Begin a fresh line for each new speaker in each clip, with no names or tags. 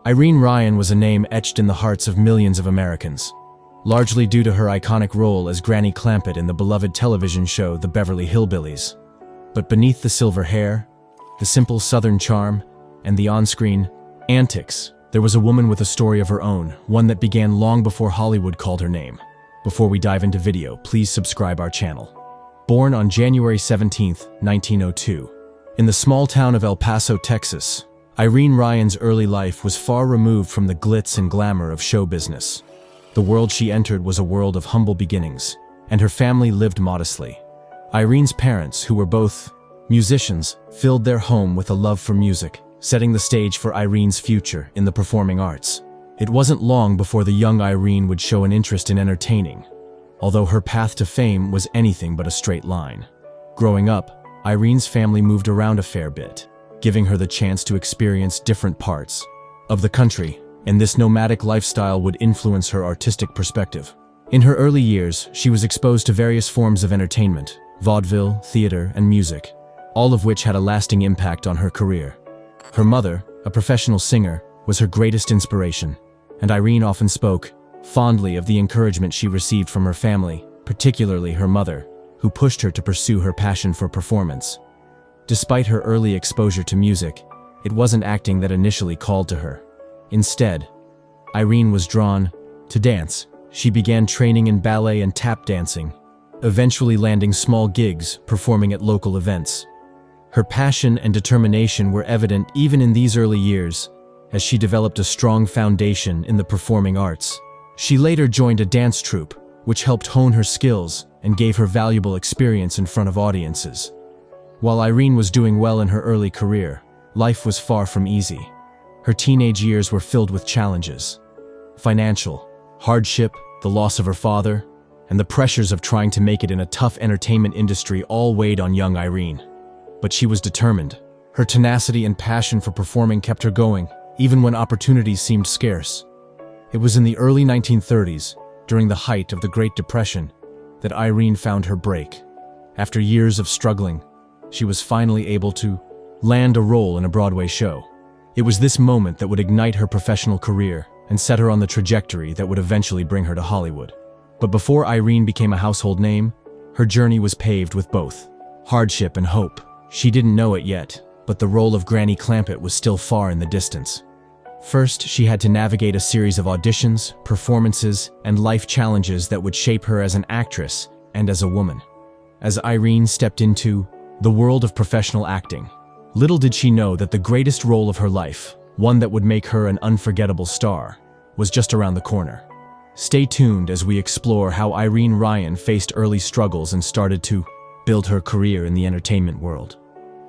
Irene Ryan was a name etched in the hearts of millions of Americans, largely due to her iconic role as Granny Clampett in the beloved television show The Beverly Hillbillies. But beneath the silver hair, the simple Southern charm, and the on-screen antics, there was a woman with a story of her own, one that began long before Hollywood called her name. Before we dive into video, please subscribe our channel. Born on January 17, 1902, in the small town of El Paso, Texas, Irene Ryan's early life was far removed from the glitz and glamour of show business. The world she entered was a world of humble beginnings, and her family lived modestly. Irene's parents, who were both musicians, filled their home with a love for music, setting the stage for Irene's future in the performing arts. It wasn't long before the young Irene would show an interest in entertaining, although her path to fame was anything but a straight line. Growing up, Irene's family moved around a fair bit, giving her the chance to experience different parts of the country, and this nomadic lifestyle would influence her artistic perspective. In her early years, she was exposed to various forms of entertainment, vaudeville, theater, and music, all of which had a lasting impact on her career. Her mother, a professional singer, was her greatest inspiration, and Irene often spoke fondly of the encouragement she received from her family, particularly her mother, who pushed her to pursue her passion for performance. Despite her early exposure to music, it wasn't acting that initially called to her. Instead, Irene was drawn to dance. She began training in ballet and tap dancing, eventually landing small gigs performing at local events. Her passion and determination were evident even in these early years, as she developed a strong foundation in the performing arts. She later joined a dance troupe, which helped hone her skills and gave her valuable experience in front of audiences. While Irene was doing well in her early career, life was far from easy. Her teenage years were filled with challenges: financial hardship, the loss of her father, and the pressures of trying to make it in a tough entertainment industry all weighed on young Irene. But she was determined. Her tenacity and passion for performing kept her going, even when opportunities seemed scarce. It was in the early 1930s, during the height of the Great Depression, that Irene found her break. After years of struggling, she was finally able to land a role in a Broadway show. It was this moment that would ignite her professional career and set her on the trajectory that would eventually bring her to Hollywood. But before Irene became a household name, her journey was paved with both hardship and hope. She didn't know it yet, but the role of Granny Clampett was still far in the distance. First, she had to navigate a series of auditions, performances, and life challenges that would shape her as an actress and as a woman. As Irene stepped into the world of professional acting, little did she know that the greatest role of her life, one that would make her an unforgettable star, was just around the corner. Stay tuned as we explore how Irene Ryan faced early struggles and started to build her career in the entertainment world.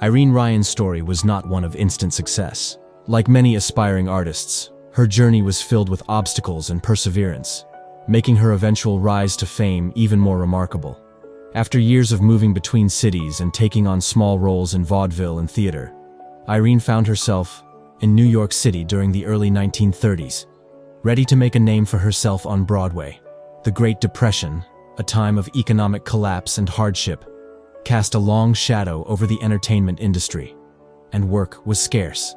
Irene Ryan's story was not one of instant success. Like many aspiring artists, her journey was filled with obstacles and perseverance, making her eventual rise to fame even more remarkable. After years of moving between cities and taking on small roles in vaudeville and theater, Irene found herself in New York City during the early 1930s, ready to make a name for herself on Broadway. The Great Depression, a time of economic collapse and hardship, cast a long shadow over the entertainment industry, and work was scarce.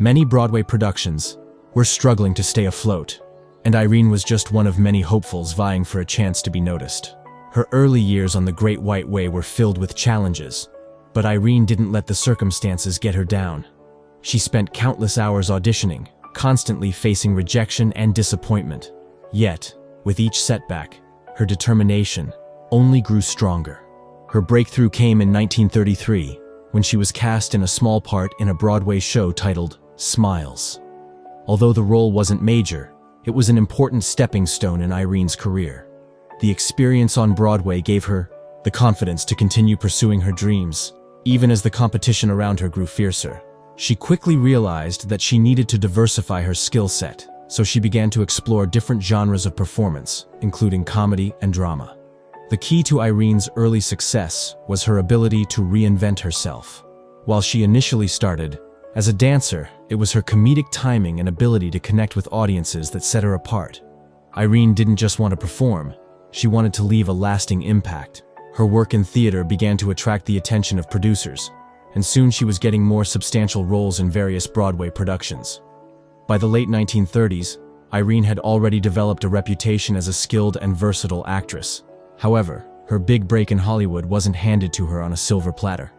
Many Broadway productions were struggling to stay afloat, and Irene was just one of many hopefuls vying for a chance to be noticed. Her early years on the Great White Way were filled with challenges, but Irene didn't let the circumstances get her down. She spent countless hours auditioning, constantly facing rejection and disappointment. Yet, with each setback, her determination only grew stronger. Her breakthrough came in 1933, when she was cast in a small part in a Broadway show titled Smiles. Although the role wasn't major, it was an important stepping stone in Irene's career. The experience on Broadway gave her the confidence to continue pursuing her dreams, even as the competition around her grew fiercer. She quickly realized that she needed to diversify her skill set, so she began to explore different genres of performance, including comedy and drama. The key to Irene's early success was her ability to reinvent herself. While she initially started as a dancer, it was her comedic timing and ability to connect with audiences that set her apart. Irene didn't just want to perform, she wanted to leave a lasting impact. Her work in theater began to attract the attention of producers, and soon she was getting more substantial roles in various Broadway productions. By the late 1930s, Irene had already developed a reputation as a skilled and versatile actress. However, her big break in Hollywood wasn't handed to her on a silver platter.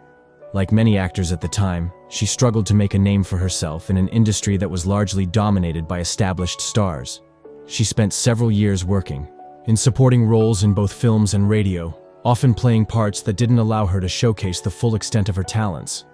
Like many actors at the time, she struggled to make a name for herself in an industry that was largely dominated by established stars. She spent several years working in supporting roles in both films and radio, often playing parts that didn't allow her to showcase the full extent of her talents.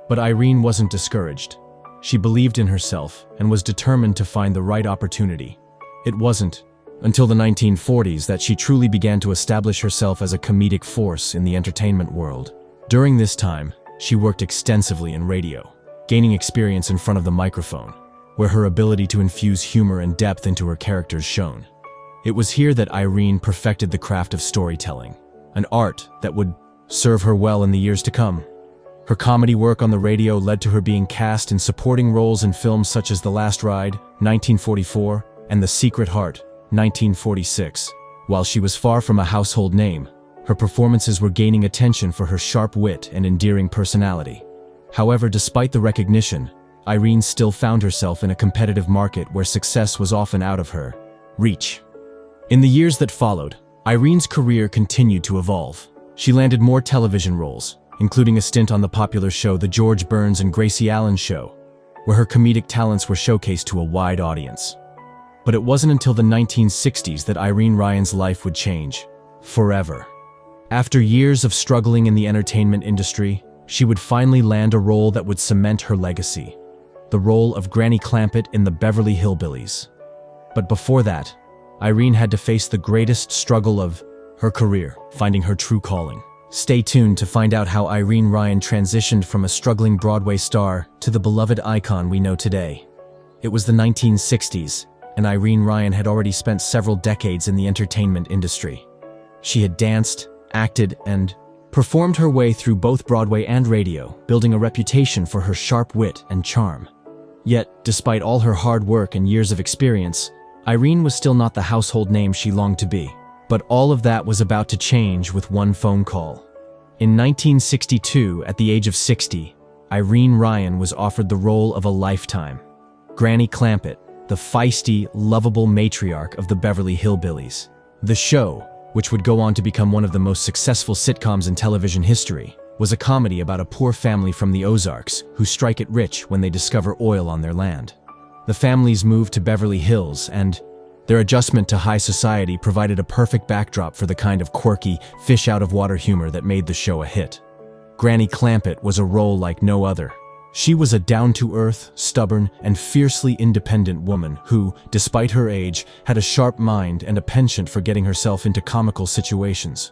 But Irene wasn't discouraged. She believed in herself and was determined to find the right opportunity. It wasn't until the 1940s that she truly began to establish herself as a comedic force in the entertainment world. During this time, she worked extensively in radio, gaining experience in front of the microphone, where her ability to infuse humor and depth into her characters shone. It was here that Irene perfected the craft of storytelling, an art that would serve her well in the years to come. Her comedy work on the radio led to her being cast in supporting roles in films such as The Last Ride, 1944, and The Secret Heart, 1946. While she was far from a household name, her performances were gaining attention for her sharp wit and endearing personality. However, despite the recognition, Irene still found herself in a competitive market where success was often out of her reach. In the years that followed, Irene's career continued to evolve. She landed more television roles, including a stint on the popular show The George Burns and Gracie Allen Show, where her comedic talents were showcased to a wide audience. But it wasn't until the 1960s that Irene Ryan's life would change, forever. After years of struggling in the entertainment industry, she would finally land a role that would cement her legacy, the role of Granny Clampett in the Beverly Hillbillies. But before that, Irene had to face the greatest struggle of her career, finding her true calling. Stay tuned to find out how Irene Ryan transitioned from a struggling Broadway star to the beloved icon we know today. It was the 1960s, and Irene Ryan had already spent several decades in the entertainment industry. She had danced, acted, and performed her way through both Broadway and radio, building a reputation for her sharp wit and charm. Yet, despite all her hard work and years of experience, Irene was still not the household name she longed to be. But all of that was about to change with one phone call. In 1962, at the age of 60, Irene Ryan was offered the role of a lifetime. Granny Clampett, the feisty, lovable matriarch of the Beverly Hillbillies. The show, which would go on to become one of the most successful sitcoms in television history, was a comedy about a poor family from the Ozarks who strike it rich when they discover oil on their land. The families moved to Beverly Hills, and their adjustment to high society provided a perfect backdrop for the kind of quirky, fish-out-of-water humor that made the show a hit. Granny Clampett was a role like no other. She was a down-to-earth, stubborn, and fiercely independent woman who, despite her age, had a sharp mind and a penchant for getting herself into comical situations.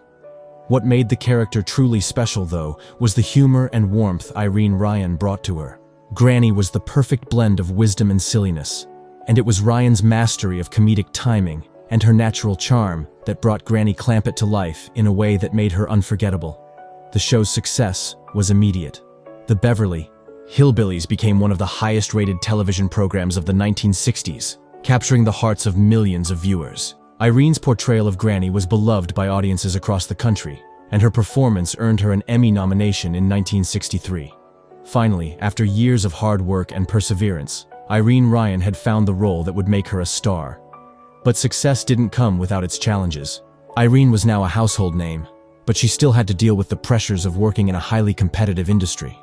What made the character truly special, though, was the humor and warmth Irene Ryan brought to her. Granny was the perfect blend of wisdom and silliness, and it was Ryan's mastery of comedic timing and her natural charm that brought Granny Clampett to life in a way that made her unforgettable. The show's success was immediate. The Beverly Hillbillies became one of the highest-rated television programs of the 1960s, capturing the hearts of millions of viewers. Irene's portrayal of Granny was beloved by audiences across the country, and her performance earned her an Emmy nomination in 1963. Finally, after years of hard work and perseverance, Irene Ryan had found the role that would make her a star. But success didn't come without its challenges. Irene was now a household name, but she still had to deal with the pressures of working in a highly competitive industry.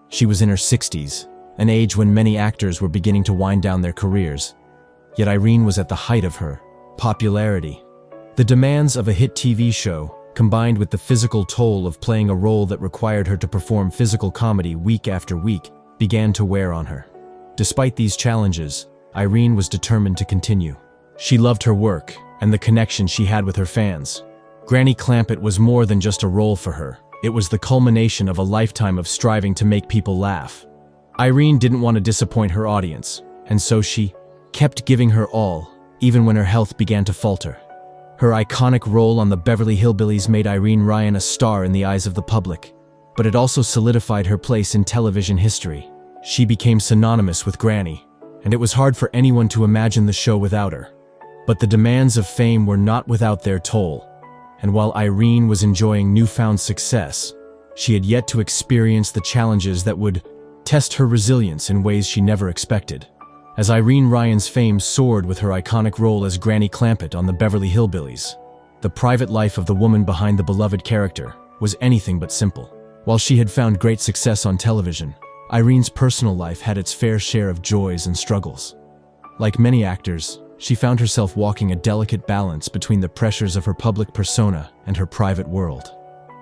She was in her 60s, an age when many actors were beginning to wind down their careers. Yet Irene was at the height of her popularity. The demands of a hit TV show, combined with the physical toll of playing a role that required her to perform physical comedy week after week, began to wear on her. Despite these challenges, Irene was determined to continue. She loved her work and the connection she had with her fans. Granny Clampett was more than just a role for her. It was the culmination of a lifetime of striving to make people laugh. Irene didn't want to disappoint her audience, and so she kept giving her all, even when her health began to falter. Her iconic role on the Beverly Hillbillies made Irene Ryan a star in the eyes of the public, but it also solidified her place in television history. She became synonymous with Granny, and it was hard for anyone to imagine the show without her. But the demands of fame were not without their toll, and while Irene was enjoying newfound success, she had yet to experience the challenges that would test her resilience in ways she never expected. as Irene Ryan's fame soared with her iconic role as Granny Clampett on the Beverly Hillbillies. The private life of the woman behind the beloved character was anything but simple. While she had found great success on television, Irene's personal life had its fair share of joys and struggles. Like many actors, she found herself walking a delicate balance between the pressures of her public persona and her private world.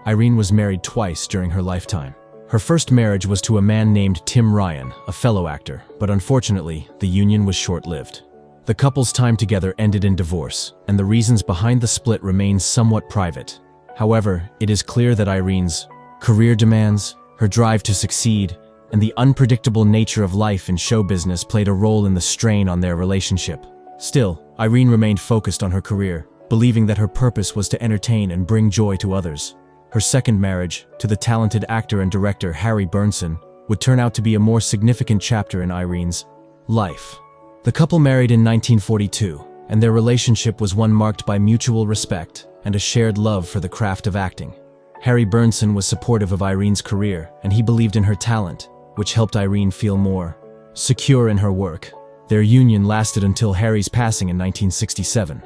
Irene was married twice during her lifetime. Her first marriage was to a man named Tim Ryan, a fellow actor, but unfortunately, the union was short-lived. The couple's time together ended in divorce, and the reasons behind the split remain somewhat private. However, it is clear that Irene's career demands, her drive to succeed, and the unpredictable nature of life in show business played a role in the strain on their relationship. Still, Irene remained focused on her career, believing that her purpose was to entertain and bring joy to others. Her second marriage, to the talented actor and director Harry Bernson, would turn out to be a more significant chapter in Irene's life. The couple married in 1942, and their relationship was one marked by mutual respect and a shared love for the craft of acting. Harry Bernson was supportive of Irene's career, and he believed in her talent, which helped Irene feel more secure in her work. Their union lasted until Harry's passing in 1967,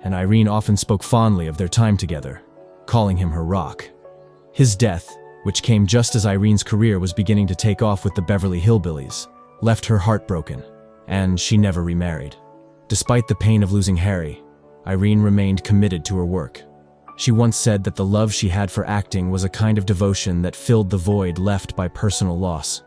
and Irene often spoke fondly of their time together, calling him her rock. His death, which came just as Irene's career was beginning to take off with the Beverly Hillbillies, left her heartbroken, and she never remarried. Despite the pain of losing Harry, Irene remained committed to her work. She once said that the love she had for acting was a kind of devotion that filled the void left by personal loss.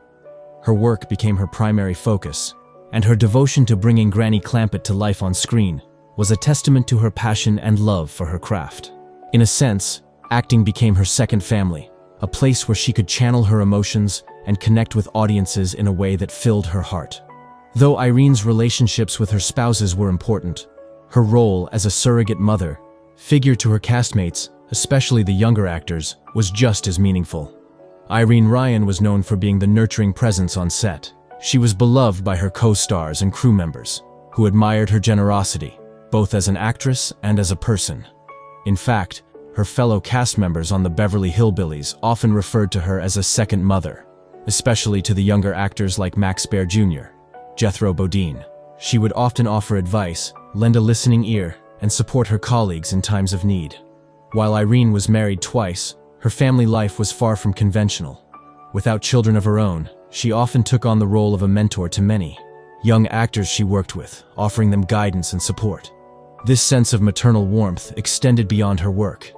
Her work became her primary focus, and her devotion to bringing Granny Clampett to life on screen was a testament to her passion and love for her craft. In a sense, acting became her second family, a place where she could channel her emotions and connect with audiences in a way that filled her heart. Though Irene's relationships with her spouses were important, her role as a surrogate mother figure to her castmates, especially the younger actors, was just as meaningful. Irene Ryan was known for being the nurturing presence on set. She was beloved by her co-stars and crew members, who admired her generosity, both as an actress and as a person. In fact, her fellow cast members on the Beverly Hillbillies often referred to her as a second mother, especially to the younger actors like Max Baer Jr., Jethro Bodine. She would often offer advice, lend a listening ear, and support her colleagues in times of need. While Irene was married twice, her family life was far from conventional. Without children of her own, she often took on the role of a mentor to many young actors she worked with, offering them guidance and support. This sense of maternal warmth extended beyond her work,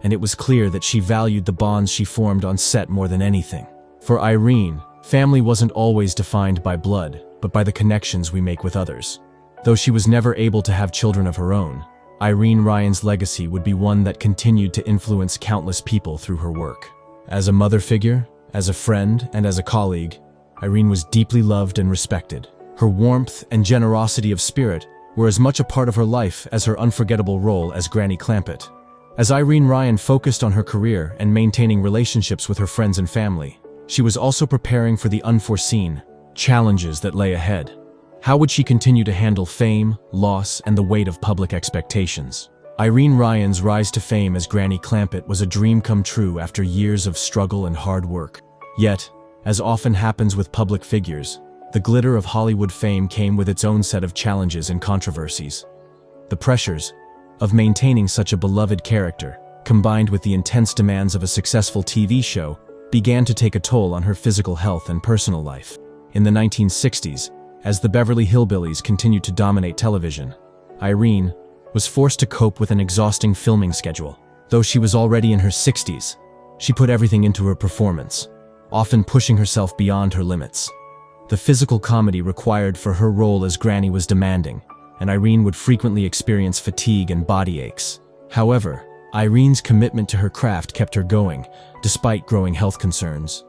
and it was clear that she valued the bonds she formed on set more than anything. For Irene, family wasn't always defined by blood, but by the connections we make with others. Though she was never able to have children of her own, Irene Ryan's legacy would be one that continued to influence countless people through her work. As a mother figure, as a friend, and as a colleague, Irene was deeply loved and respected. Her warmth and generosity of spirit were as much a part of her life as her unforgettable role as Granny Clampett. As Irene Ryan focused on her career and maintaining relationships with her friends and family, she was also preparing for the unforeseen challenges that lay ahead. How would she continue to handle fame, loss, and the weight of public expectations? Irene Ryan's rise to fame as Granny Clampett was a dream come true after years of struggle and hard work. Yet, as often happens with public figures, the glitter of Hollywood fame came with its own set of challenges and controversies. The pressures of maintaining such a beloved character, combined with the intense demands of a successful TV show, began to take a toll on her physical health and personal life. In the 1960s, as the Beverly Hillbillies continued to dominate television, Irene was forced to cope with an exhausting filming schedule. Though she was already in her 60s, she put everything into her performance, often pushing herself beyond her limits. The physical comedy required for her role as Granny was demanding, and Irene would frequently experience fatigue and body aches. However, Irene's commitment to her craft kept her going, despite growing health concerns.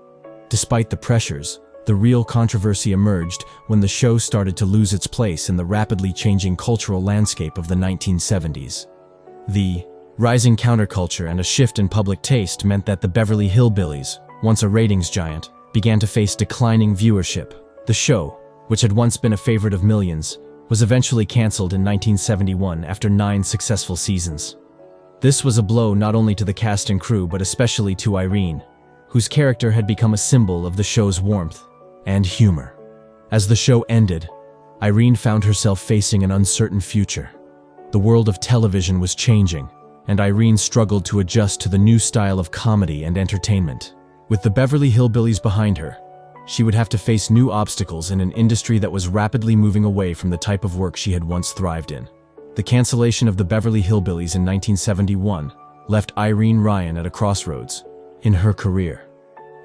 Despite the pressures, the real controversy emerged when the show started to lose its place in the rapidly changing cultural landscape of the 1970s. The rising counterculture and a shift in public taste meant that the Beverly Hillbillies, once a ratings giant, began to face declining viewership. The show, which had once been a favorite of millions, was eventually canceled in 1971 after 9 successful seasons. This was a blow not only to the cast and crew but especially to Irene, whose character had become a symbol of the show's warmth and humor. As the show ended, Irene found herself facing an uncertain future. The world of television was changing, and Irene struggled to adjust to the new style of comedy and entertainment. With the Beverly Hillbillies behind her, she would have to face new obstacles in an industry that was rapidly moving away from the type of work she had once thrived in. The cancellation of the Beverly Hillbillies in 1971 left Irene Ryan at a crossroads in her career.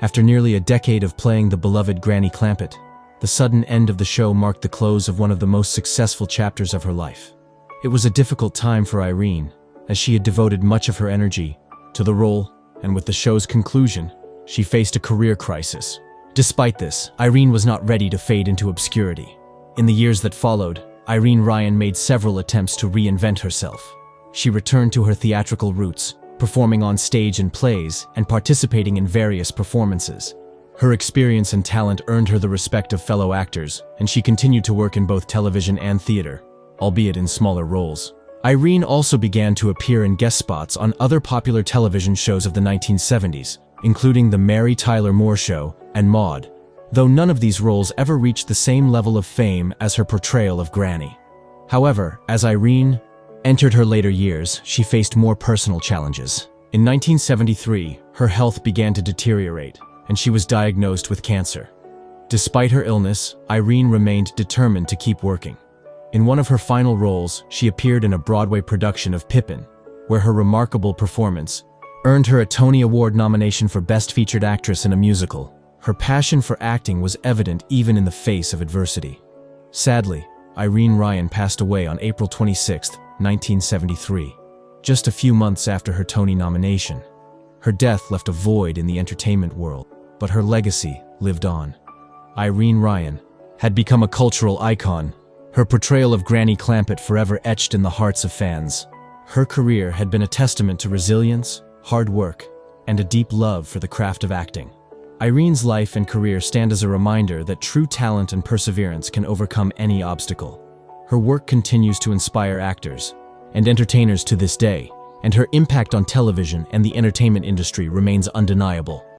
After nearly a decade of playing the beloved Granny Clampett, the sudden end of the show marked the close of one of the most successful chapters of her life. It was a difficult time for Irene, as she had devoted much of her energy to the role, and with the show's conclusion, she faced a career crisis. Despite this, Irene was not ready to fade into obscurity. In the years that followed, Irene Ryan made several attempts to reinvent herself. She returned to her theatrical roots, performing on stage in plays and participating in various performances. Her experience and talent earned her the respect of fellow actors, and she continued to work in both television and theater, albeit in smaller roles. Irene also began to appear in guest spots on other popular television shows of the 1970s, including The Mary Tyler Moore Show and Maude, though none of these roles ever reached the same level of fame as her portrayal of Granny. However, as Irene entered her later years, she faced more personal challenges. In 1973, her health began to deteriorate, and she was diagnosed with cancer. Despite her illness, Irene remained determined to keep working. In one of her final roles, she appeared in a Broadway production of Pippin, where her remarkable performance earned her a Tony Award nomination for Best Featured Actress in a Musical. Her passion for acting was evident even in the face of adversity. Sadly, Irene Ryan passed away on April 26, 1973, just a few months after her Tony nomination. Her death left a void in the entertainment world, but her legacy lived on. Irene Ryan had become a cultural icon, her portrayal of Granny Clampett forever etched in the hearts of fans. Her career had been a testament to resilience, hard work, and a deep love for the craft of acting. Irene's life and career stand as a reminder that true talent and perseverance can overcome any obstacle. Her work continues to inspire actors and entertainers to this day, and her impact on television and the entertainment industry remains undeniable.